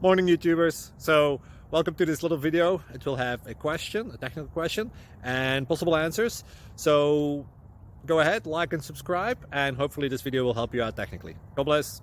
Morning, YouTubers. So welcome to this little video. It will have a question, a technical question, and possible answers. So go ahead, like and subscribe, and hopefully this video will help you out technically. God bless.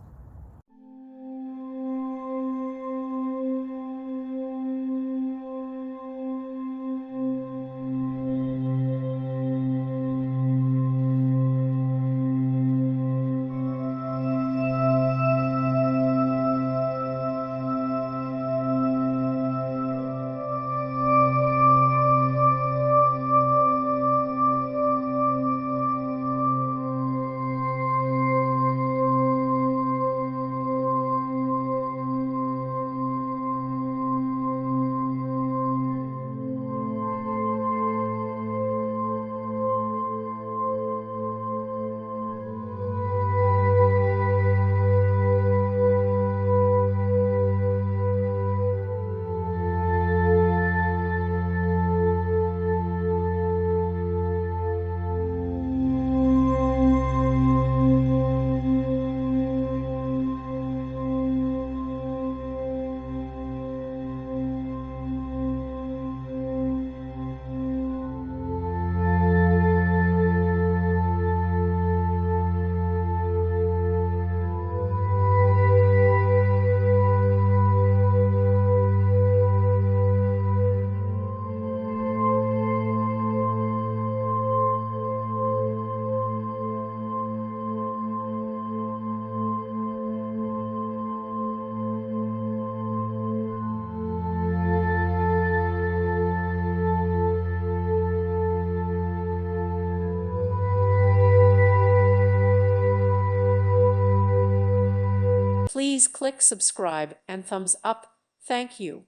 Please click subscribe and thumbs up. Thank you.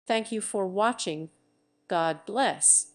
Thank you for watching. God bless.